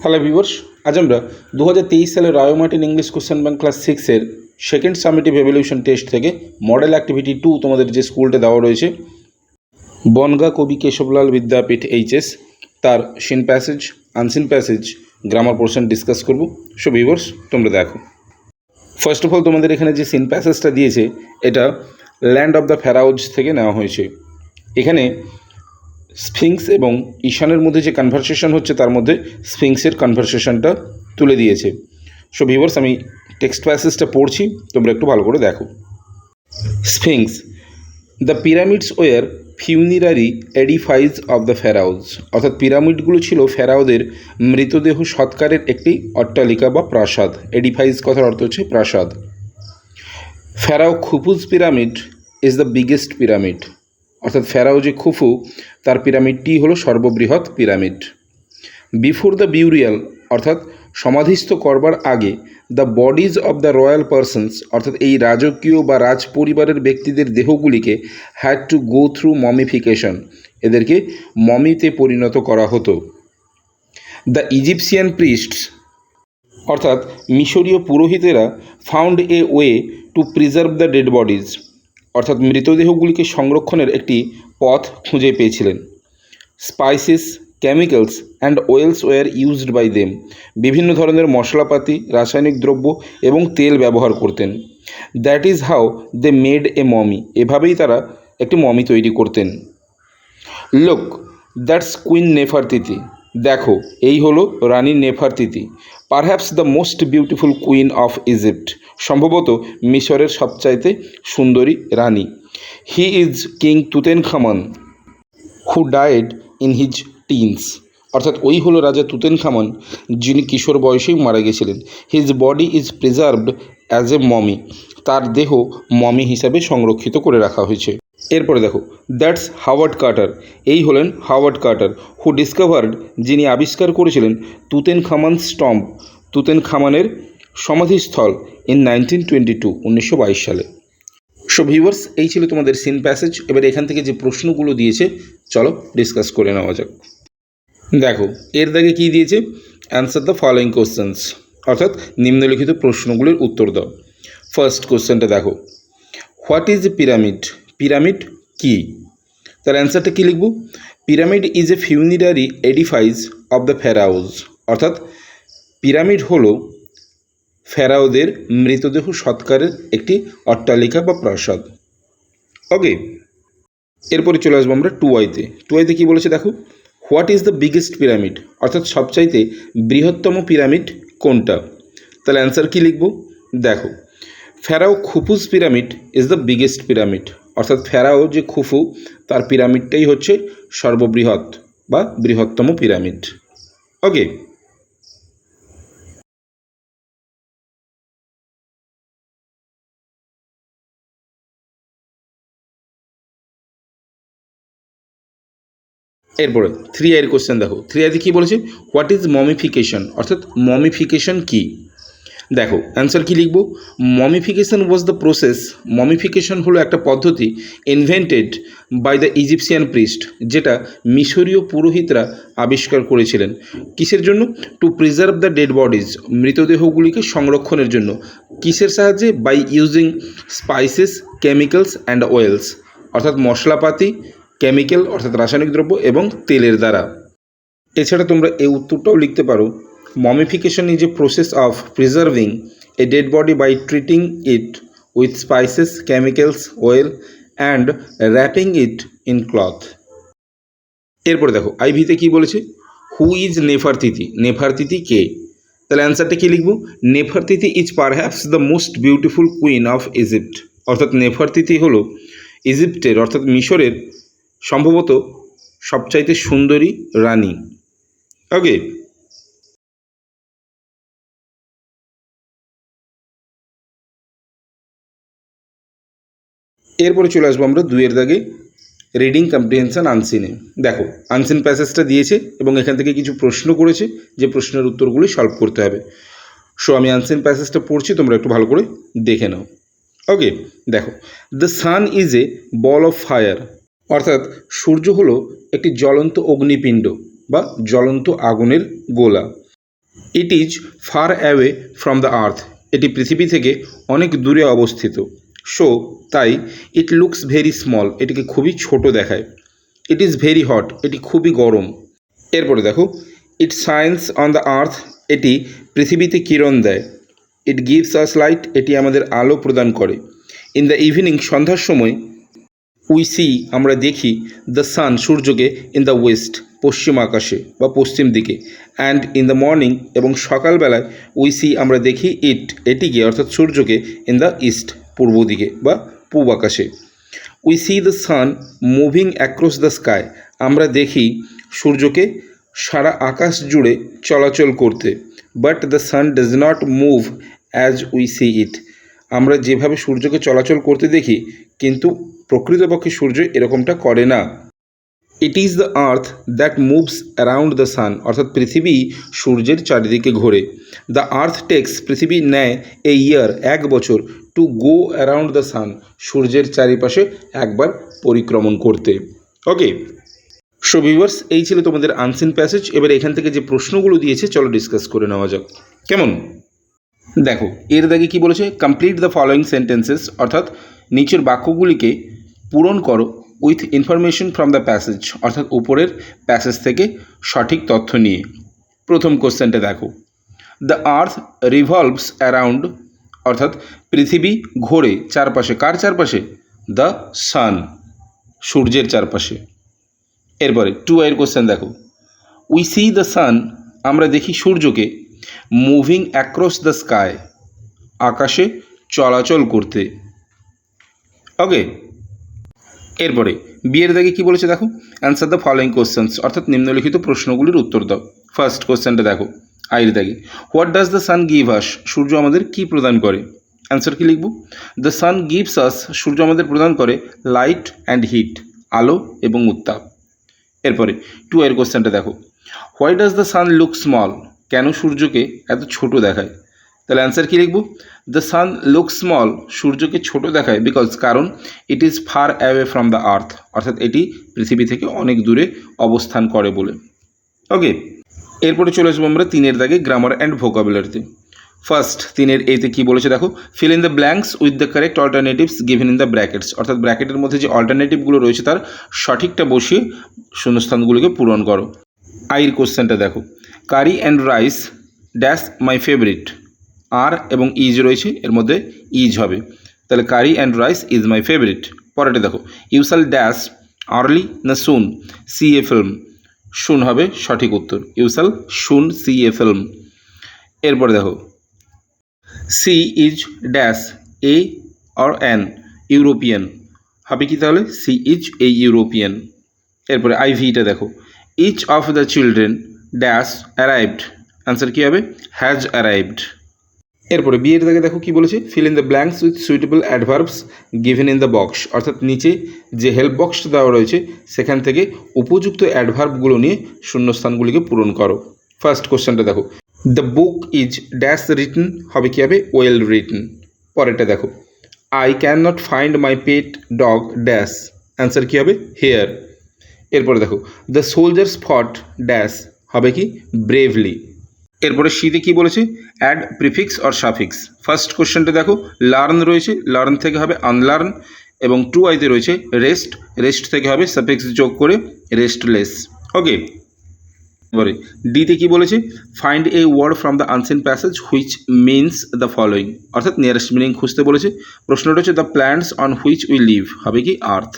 Hello viewers, আজ আমরা 2023 সালের Roy Martin English question bank class 6-এর সেকেন্ড সামেটিভ এভ্যালুয়েশন টেস্ট থেকে মডেল অ্যাক্টিভিটি 2 তোমাদের যে স্কুলটা দেওয়া রয়েছে বনগাঁ কবি কেশবলাল বিদ্যাপীঠ এইচএস, তার seen passage, unseen passage, grammar portion discuss করব। সো ভিউয়ার্স, তোমরা দেখো। ফার্স্ট অফ অল তোমাদের এখানে যে সিন প্যাসেজটা দিয়েছে এটা ল্যান্ড অফ দ্য ফ্যারাউজ থেকে নেওয়া হয়েছে। এখানে স্ফিংস এবং ঈশানের মধ্যে যে কনভারসেশন হচ্ছে তার মধ্যে স্ফিংসের কনভারসেশনটা তুলে দিয়েছে। সো ভিউয়ার্স, আমি টেক্সট প্যাসেজটা পড়ছি, তোমরা একটু ভালো করে দেখো। Sphinx: the pyramids were funerary edifice of the pharaohs, অর্থাৎ পিরামিডগুলো ছিল ফেরাউদের মৃতদেহ সৎকারের একটি অট্টালিকা বা প্রাসাদ। এডিফাইস কথার অর্থ হচ্ছে প্রাসাদ। Pharaoh Khufu's pyramid is the biggest pyramid, অর্থাৎ ফেরাও যে খুফু তার পিরামিডটি হলো সর্ববৃহৎ পিরামিড। বিফোর দ্য বিউরিয়াল, অর্থাৎ সমাধিস্থ করবার আগে, the bodies of the royal persons, অর্থাৎ এই রাজকীয় বা রাজ পরিবারের ব্যক্তিদের দেহগুলিকে had to go through mummification, এদেরকে মমিতে পরিণত করা হতো। দ্য ইজিপসিয়ান প্রিস্টস, অর্থাৎ মিশরীয় পুরোহিতেরা found a way to preserve the dead bodies, অর্থাৎ মৃতদেহগুলিকে সংরক্ষণের একটি পথ খুঁজে পেয়েছিলেন। Spices, chemicals and oils were used by them, বিভিন্ন ধরনের মশলাপাতি, রাসায়নিক দ্রব্য এবং তেল ব্যবহার করতেন। That is how they made a mummy, এভাবেই তারা একটি মমি তৈরি করতেন। লুক, দ্যাটস কুইন নেফারতিতি, দেখো এই হলো রানী Nefertiti. Perhaps the most beautiful queen of Egypt, সম্ভবত মিশরের সবচাইতে সুন্দরী রানী। He is king Tutankhamun who died in his teens, অর্থাৎ ওই হলো রাজা তুতেনখামন যিনি কিশোর বয়সেই মারা গেছিলেন। His body is preserved as a mummy, তার দেহ মমি হিসাবে সংরক্ষিত করে রাখা হয়েছে। এরপরে দেখো, দ্যাটস হাওয়ার্ড কার্টার, এই হলেন হাওয়ার্ড কার্টার হু ডিসকভার্ড, যিনি আবিষ্কার করেছিলেন তুতেনখামানস টম্ব, তুতেনখামানের সমাধিস্থল ইন 1922, 1922 সালে। সো ভিউয়ার্স, এই ছিল তোমাদের সিন প্যাসেজ। এবার এখান থেকে যে প্রশ্নগুলো দিয়েছে চলো ডিসকাস করে নেওয়া যাক। দেখো এর দাগে কী দিয়েছে, অ্যান্সার দ্য ফলোয়িং কোশ্চেন্স, অর্থাৎ নিম্নলিখিত প্রশ্নগুলির উত্তর দাও। ফার্স্ট কোশ্চেনটা দেখো, what is a pyramid, pyramid কি? তার অ্যান্সারটা কী লিখব? Pyramid is a funerary edifice of the pharaohs, অর্থাৎ পিরামিড হলো ফেরাউদের মৃতদেহ সৎকারের একটি অট্টালিকা বা প্রাসাদ। ওকে, এরপরে চলে আসবো আমরা 2i-তে। 2i-তে কী বলেছে দেখো, what is the biggest pyramid, অর্থাৎ সবচাইতে বৃহত্তম পিরামিড কোনটা? তাহলে অ্যান্সার কী লিখব? দেখো, pharaoh Khufu's pyramid is the biggest pyramid, অর্থাৎ ফেরাও যে খুফু তার পিরামিডটাই হচ্ছে সর্ববৃহৎ বা বৃহত্তম পিরামিড। ওকে, এরপরে 3i-এর কোশ্চেন দেখো। 3i-তে কী বলেছে, হোয়াট ইজ মমিফিকেশন, অর্থাৎ মমিফিকেশন কী? দেখো অ্যান্সার কী লিখব? Mummification was the process, mummification হলো একটা পদ্ধতি invented by the Egyptian priest, যেটা মিশরীয় পুরোহিতরা আবিষ্কার করেছিলেন। কিসের জন্য? To preserve the dead bodies, মৃতদেহগুলিকে সংরক্ষণের জন্য। কিসের সাহায্যে? By using spices, chemicals and oils, অর্থাৎ মশলাপাতি, কেমিক্যাল অর্থাৎ রাসায়নিক দ্রব্য এবং তেলের দ্বারা। এছাড়া তোমরা এই উত্তরটাও লিখতে পারো, mummification is a process of preserving a dead body by treating it with spices, chemicals, oil and wrapping it in cloth. এরপরে দেখো আইভিতে কী বলেছে, হু ইজ নেফারতিতি, নেফারতিতি কে? তাহলে অ্যান্সারটা কী লিখব? নেফারতিতি is perhaps the most beautiful queen of Egypt, অর্থাৎ নেফারতিতি হলো ইজিপ্টের অর্থাৎ মিশরের সম্ভবত সবচাইতে সুন্দরী রানী। ওকে, এরপরে চলে আসবো আমরা 2-এর দাগে রিডিং কম্প্রিহেনশন আনসিনে। দেখো আনসিন প্যাসেজটা দিয়েছে এবং এখান থেকে কিছু প্রশ্ন করেছে, যে প্রশ্নের উত্তরগুলি সলভ করতে হবে। সো আমি আনসিন প্যাসেজটা পড়ছি, তোমরা একটু ভালো করে দেখে নাও। ওকে, দেখো, the sun is a ball of fire, অর্থাৎ সূর্য হলো একটি জ্বলন্ত অগ্নিপিণ্ড বা জ্বলন্ত আগুনের গোলা। It is far away from the earth, এটি পৃথিবী থেকে অনেক দূরে অবস্থিত। সো তাই ইট লুকস ভেরি স্মল, এটিকে খুবই ছোট দেখায়। ইট ইজ ভেরি হট, এটি খুবই গরম। এরপরে দেখো, ইট শাইন্স অন দ্য আর্থ, এটি পৃথিবীতে কিরণ দেয়। ইট গিভস আস লাইট, এটি আমাদের আলো প্রদান করে। ইন দ্য ইভিনিং, সন্ধ্যার সময়, উই সি, আমরা দেখি, দ্য সান, সূর্যকে, ইন দ্য ওয়েস্ট, পশ্চিম আকাশে বা পশ্চিম দিকে। অ্যান্ড ইন দ্য মর্নিং, এবং সকালবেলায়, উই সি, আমরা দেখি, ইট, এটিকে, অর্থাৎ সূর্যকে, ইন দ্য ইস্ট, পূর্ব দিকে বা পূব আকাশে। We see the sun moving across the sky, আমরা দেখি সূর্যকে সারা আকাশ জুড়ে চলাচল করতে। But the sun does not move as we see it, আমরা যেভাবে সূর্যকে চলাচল করতে দেখি, কিন্তু প্রকৃতপক্ষে সূর্য এরকমটা করে না। It is the earth that moves around the sun, অর্থাৎ পৃথিবী সূর্যের চারিদিকে ঘোরে। দ্য আর্থ টেক্স, পৃথিবী নেয়, এ ইয়ার, এক বছর, to go around the sun, সূর্যের চারিপাশে একবার পরিক্রমণ করতে। ওকে, সো ভিউয়ার্স, এই ছিল তোমাদের আনসিন প্যাসেজ। এবার এখান থেকে যে প্রশ্নগুলো দিয়েছে চলো ডিসকাস করে নেওয়া যাক। কেমন? দেখো, এর দাগে কি বলেছে, কমপ্লিট দ্য ফলোয়িং সেন্টেন্সেস, অর্থাৎ নিচের বাক্যগুলিকে পূরণ করো with information from the passage, অর্থাৎ উপরের প্যাসেজ থেকে সঠিক তথ্য নিয়ে। প্রথম কোশ্চেনটা দেখো, দ্য আর্থ রিভলভস অ্যারাউন্ড, অর্থাৎ পৃথিবী ঘোরে চারপাশে, কার চারপাশে? দ্য সান, সূর্যের চারপাশে। এরপরে 2 এর কোশ্চেন দেখো, উই সি দ্য সান, আমরা দেখি সূর্যকে, মুভিং অ্যাক্রস দ্য স্কাই, আকাশে চলাচল করতে। ওকে, এরপরে বিয়ের দাগে কি বলেছে দেখো, অ্যান্সার দ্য ফলোয়িং কোশ্চেন্স, অর্থাৎ নিম্নলিখিত প্রশ্নগুলির উত্তর দাও। ফার্স্ট কোশ্চেনটা দেখো, আইয়ের দাগে, what does the sun give us, সূর্য আমাদের কি প্রদান করে? অ্যান্সার কি লিখব? দ্য সান গিভস আস, সূর্য আমাদের প্রদান করে লাইট অ্যান্ড হিট, আলো এবং উত্তাপ। এরপরে 2 এর কোশ্চেনটা দেখো, why does the San look small, কেন সূর্যকে এত ছোট দেখায়? তাহলে অ্যান্সার কী লিখব? দ্য সান লুক স্মল, সূর্যকে ছোট দেখায়, বিকজ, কারণ, it is far away from the earth, অর্থাৎ এটি পৃথিবী থেকে অনেক দূরে অবস্থান করে বলে। ওকে, এরপরে চলে আসবো আমরা 3 এর দাগে গ্রামার অ্যান্ড ভোকাবুলারিতে। ফার্স্ট 3 এর এতে কী বলেছে দেখো, feel in the blanks with the correct alternatives given in the brackets, অর্থাৎ ব্র্যাকেটের মধ্যে যে অল্টারনেটিভগুলো রয়েছে তার সঠিকটা বসিয়ে শূন্যস্থানগুলোকে পূরণ করো। আইয়ের কোশ্চেনটা দেখো, curry and rice dash my favourite, আর এবং ইজ রয়েছে, এর মধ্যে ইজ হবে, তাহলে curry and rice is my favourite. পরেটা দেখো, ইউসাল ড্যাশ আর্লি না সুন সি এ ফিল্ম, শুন হবে সঠিক উত্তর, ইউসাল শুন সি এ ফিল্ম। এরপরে দেখো, she is dash a or an European, হবে কি তাহলে? She is a European. এরপরে আইভিটা দেখো, each of the children dash arrived, answer কী হবে? Has arrived. এরপরে বিয়ের দাগে দেখো কি বলেছে, fill in the blanks with suitable adverbs given in the box, অর্থাৎ নিচে যে হেল্প বক্সটা দেওয়া রয়েছে সেখান থেকে উপযুক্ত অ্যাডভার্বগুলো নিয়ে শূন্যস্থানগুলিকে পূরণ করো। ফার্স্ট কোশ্চেনটা দেখো, the book is dash written, হবে কি হবে? Well written. পরেরটা দেখো, I can not find my pet dog dash, answer কী হবে? হেয়ার। এরপরে দেখো, দ্য সোলজার্স ফট ড্যাশ, হবে কি? ব্রেভলি। এরপরে শীতে কী বলেছে, add prefix or suffix. First কোশ্চেনটা দেখো, লার্ন রয়েছে, লার্ন থেকে হবে আনলার্ন, এবং 2 আইতে রয়েছে রেস্ট, রেস্ট থেকে হবে সাফিক্স যোগ করে রেস্টলেস। ওকে, এবারে ডিতে কী বলেছে, find a word from the unseen passage which means the following, অর্থাৎ নিয়ারেস্ট মিনিং খুঁজতে বলেছে। প্রশ্নটা হচ্ছে, the plants on which we live, হবে কি? আর্থ।